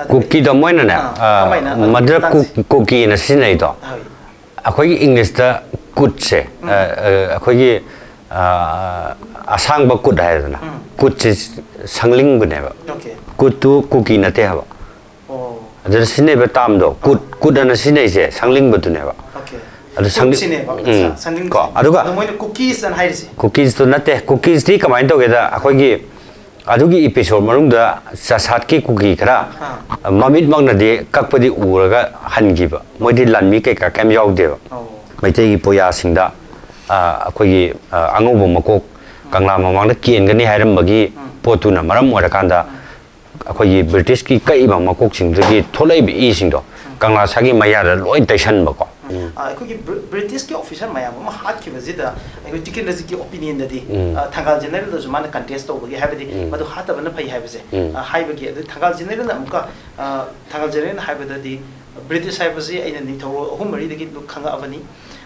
cookie da moina ne madra cookie na sinai do akhoi english da kut se akhoi asang ba kut hai na kut se sangling bu ne ba kut tu cookie na te ha ba adar sinai ba tam do kut na sinai se sangling bu tu ne ba adu sangling ko aduga cookies and hide cookies to na te cookies ti kamai to ge da akhoi gi adugi episode manung da sasat ki cookie khara mamit mang na de kakpadi uraga hangi ba moidi lanmi ke ka kem yaw de mai te gi poya singda akhoi gi angobo makok kangla mamang da kien gani hairam bagi potu na maram ora kanda akhoi gi british ki kai ba makok sing de gi tholai bi i sing do kangla sagi maya da loi taishan ba ko akhoi British ki official mayam ma hat ki bazida akhoi ticket lazi ki opinion da di thangal general da zumana contest to bagi habadi madu hata bana phai habase haibagi thangal general na muka thangal general haibada di British haibasi aina ni thoro ahum mari da ki luk khanga abani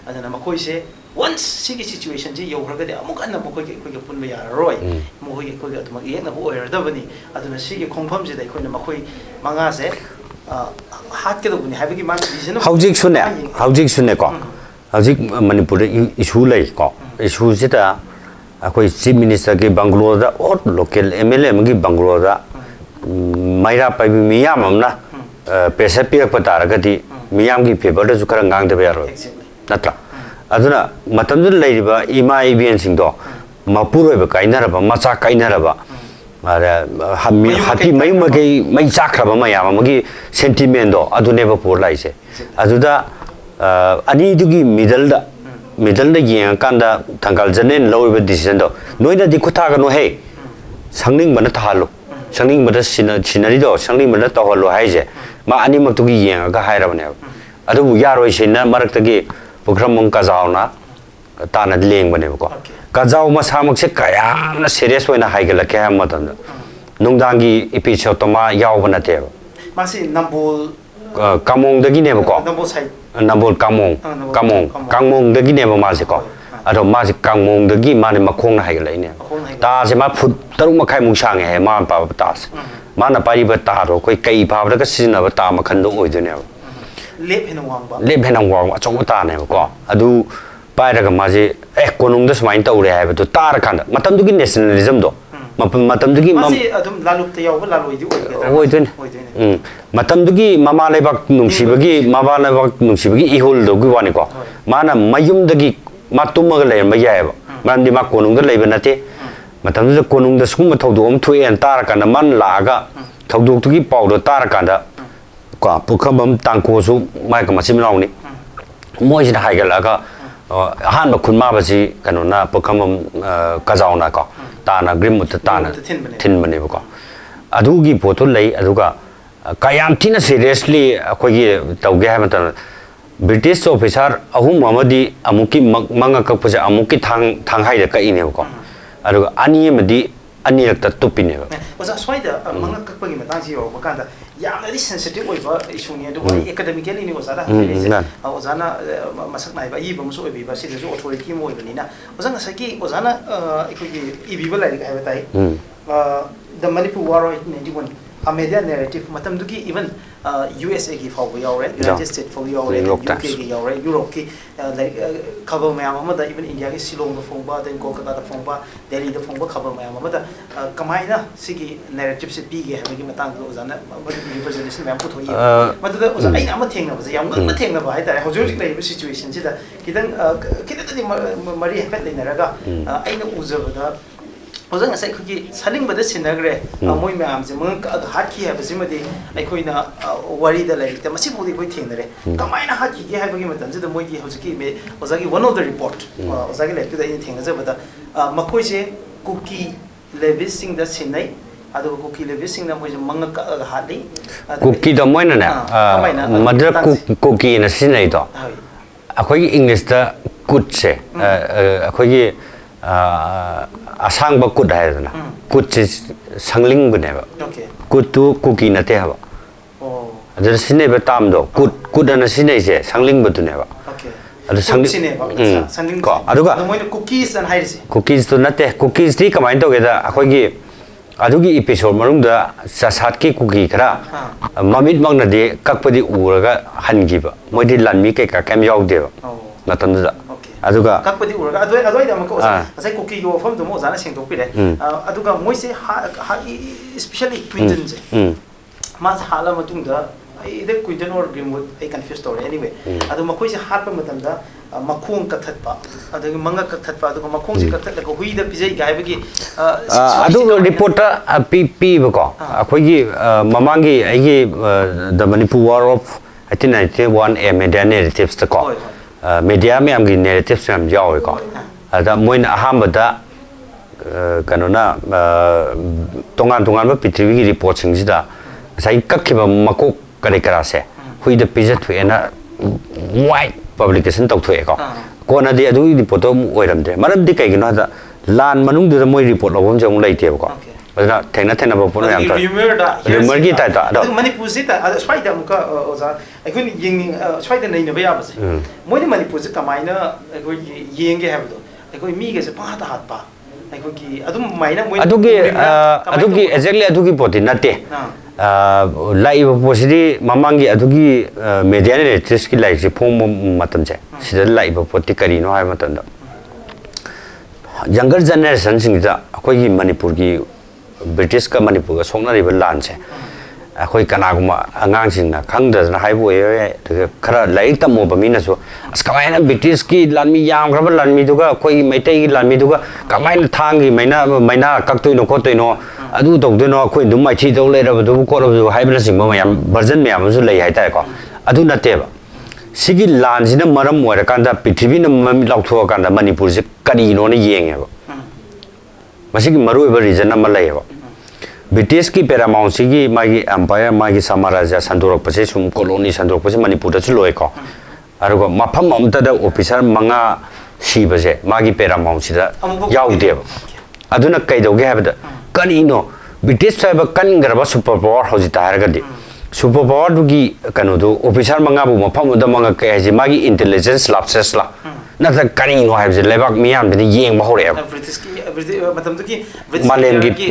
adana makoi se once sigi situation ji yohraga de amuk anna makoi ki koi punba ya roi makoi ki koi atuma yek na bo da bani adana sigi khongpham ji da koi na makoi manga se hat ke do bani habagi man vision haujik sune ko haujik manipur issue lai ko issue sita akoi chief minister ke bangalore da or local mla magi bangalore da maira pai miyam amna pesa piak patara gati miyam gi paper da zukara ngang de yaro natra aduna matam du leiriba ima ibn sing do mapuroi ba kainara ba macha kainara ba mara hammi hati mai magi mai chakra ba mayam magi sentiment do adune ba por lai se aduda ani dugi middle da yang kanda tanggal janen low ba decision do noida di kutha ga no he sangning bana thalo sangning bada sinari do sangning bana to holo hai je ma ani mak tugi yang ga hai ra bane adu yaroi sina marak tagi program mong ka jauna ta na leng bane ko ka jaw ma samak se kaya na serious hoina hai ga lakhe ha madan nungdangi episode to ma yaw bana te masi nambol kamong dagi ne ko nambol side nambol kamong dagi ne ma se ko ado ma se kamong dagi ma ne makhong na hai ga lai ne ta se ma phut taruk ma khai mung sang he ma pa ta ma na pari ba ta ro koi kai pa ba ka sin na ba ta ma khan do oi de ne lep henang wang achong ta ne ko adu pai ra ga ma je konung da smain ta ure ha ba to tar kan matam du gi nationalism do matam du gi masi adum lalup te yaw ba laloi di oi den matam du gi mama le bak nung si bagi mama le bak nung si bagi ihol do gi wani ko mana mayum da gi matum ma ga le ma ya ba man di ma konung da le ba na te matam du konung da sum thau do om thui en tar kan man la ga thau du tu gi pau do tar kan da ko pukham tang ko su mai ka masim law ni moi sin hai ga la ga han ba khun ma ba si kanu na pukham ka jaw na ko ta na grim mut ta na thin bane ko adu gi photo lei adu ga kayam thina seriously akoi gi tau ge ha mata British officer ahum amadi amuki manga ka puja amuki thang hai da ka ine ko adu ani madi ani rak ta tupine ba oza swaida manga ka pagi matang si yo bakanda yamna di sensitive oi ba issue ni do academically ni oza da oza na masak nai ba yi ba muso oi ba si de authority mo oi ni na oza na saki oza na ikoi gi ibi ba lai ga ba tai the Manipur war in 91 a media narrative matam dugi even USA ki faw yaw re United States faw yaw re UK ki yaw re Europe ki like cover mayam amada even India ki Shillong da phong ba then Kolkata da phong ba Delhi da phong ba cover mayam amada kamaina sigi narrative se pi ge ha gi matang do zana representation mayam puthoi madu oza aina ama thengna ba yam ma thengna ba hai ta hojur lai situation sida kidan kidadi mari hafet leina raga aina uzaba da ozang asai khugi saling bada sinagre moi myam je mong hakhi ha basi madi aikoina wari da lai ta masi bodi koi thenare kamaina hakhi ge ha bagi matam je da moi gi hojiki me ozagi one of the report ozagi lai da in thenga je bada makoi je cookie levis sing da sinai adu cookie levis sing na moi je mong ka ha dei cookie da moi na madra cookie na sinai do akoi english da good se akoi gi asang ba kut hai na kut sangling bane ba kut tu cookie na te ha ba adar sine ba tam do kut na sine se sangling ba tu ne ba adu sangling ko adu ga moi cookies and hide cookies to na te cookies ti kamai to ge da akoi gi adugi episode marungda sasat ki kuki kara mamit magna de kakpadi uraga hangiba moidi lanmi ke ka kam yawde matamda aduga kakpadi uraga adoi da mako asai kuki yo fam do mo zana sing pire aduga moise especially Quinton je ma hala matungda either Quinton or Greenwood I confused story anyway adu makoi se hat pa matamda makhung kathatpa adu manga kathatpa adu makhung se kathat ko hui da pijai gai bagi adu reporter pp bako akhoi mamangi ai the Manipur War of 1991 a media narratives ta ko media me amgi narratives am jaw ko ada moin ahambada kanona tongan ba pithriwi report sing sida sai kakhiba makok kare karase hui da pijat thuena wide publication tau thue ko kona di adu report om oiramde maram di kai gino da lan manung du moi report lobom jong leite ko adana thena ba pon yam ta rumor gi ta da Manipur sita swai da muka oza aikun ying swai da nei na ba ya ba se moi ni Manipur se kamaina aikoi yeng ge habdo aikoi mi ge se pa ta hat pa aikoi ki adum maina moi adugi exactly adugi poti nate laiba posidi mamangi adugi media narratives ki lai se phom matam che sida laiba poti kari no hai matam da younger generation sing da akoi gi Manipur gi British ka Manipur ga songna riba lan che akoi kana guma angang sing na khangda na hai bo ye khara lai tam mo ba mi na so as kamaina British ki lan mi yam khaba lan mi duga akoi maitai gi lan mi duga kamaina thang gi maina kak toi no ko toi no adu dog de no akoi dum mai chi do le ra du ko ra hai bla sing ma yam version me am su lai hai ta ko adu na te ba sigi lan jina maram mo ra kan da prithvi na mami lauk tho kan da Manipur se kari no ne yeng ba masigi maru ba region ma lai ba British ki paramount sigi magi empire magi samaraja sandorok pase sum colony sandorok pase Manipur da chu loi ko arugo mafam amta da officer manga si base magi paramount sida yaw de ba aduna kai do ge ha ba kani no British tribe kan garba super power hoji ta har ga de super power du gi kanu do officer manga bu mafam da manga kai ji magi intelligence lapses la na ta kani no ha je lebak miyam de yeng ba hore British ki matam du ki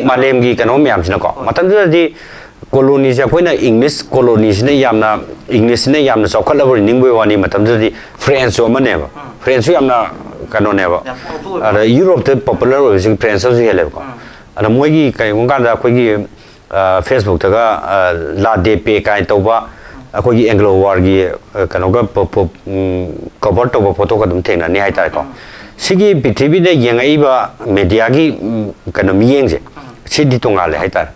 malem gi kanu miyam sina ko matam du di colony ja koina English colony sina yamna English ne yamna chokhat labor ningwe wani matam du di French o mane ba French yamna kanu ne ba ara Europe te popular o sing French so hele ko ana moi gi kai ngong kan da khoi gi Facebook ta ga la de pe kai to ba akoi gi Anglo War gi kanu ga cover to ba photo ka dum thena ni hai ta ko sigi pithribi de yengai ba media gi kanu mi yeng je sidi tonga le hai ta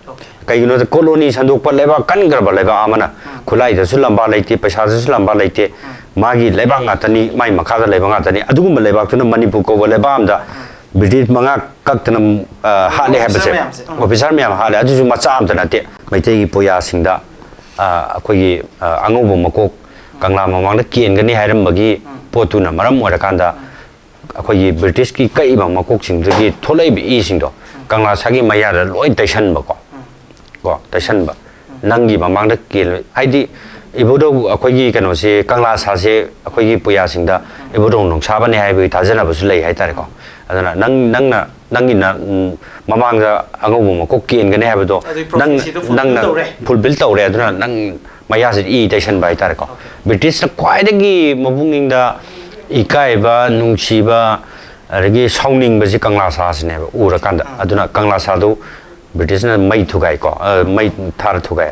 kai no colony sandok pa leba kan gar ba leba amana khulai da sulamba leite paisa da sulamba leite magi leba nga tani mai makha da leba nga tani adugum leba tuna Manipur ko leba am da British manga kaktana ha le habse officer me ha le aju ma cha am tana te mai te gi poya singda akoi gi angobo makok kangla mamang da kien gani hairam bagi potuna maram ora kanda akoi gi British ki kai ba makok sing gi tholai bi i sing do kangla sagi maya da loi taishan ba ko taishan ba nangi mamang da kien haidi ibodo akoi gi kano se kangla sa se akoi gi poya singda ibodo nong sa ba ne hai bi thajana ba su lei hai tar ko adana nangi na mamang da angobo makok kien gani hai ba do nang full bill taw re adana nang maya se i taishan ba tar ko British na kwai da gi mabunging da ikai ba nungsi ba regi sauning ba ji kangla sa sine ba ura kanda aduna kangla sa do British na mai thugai ko mai thar thugai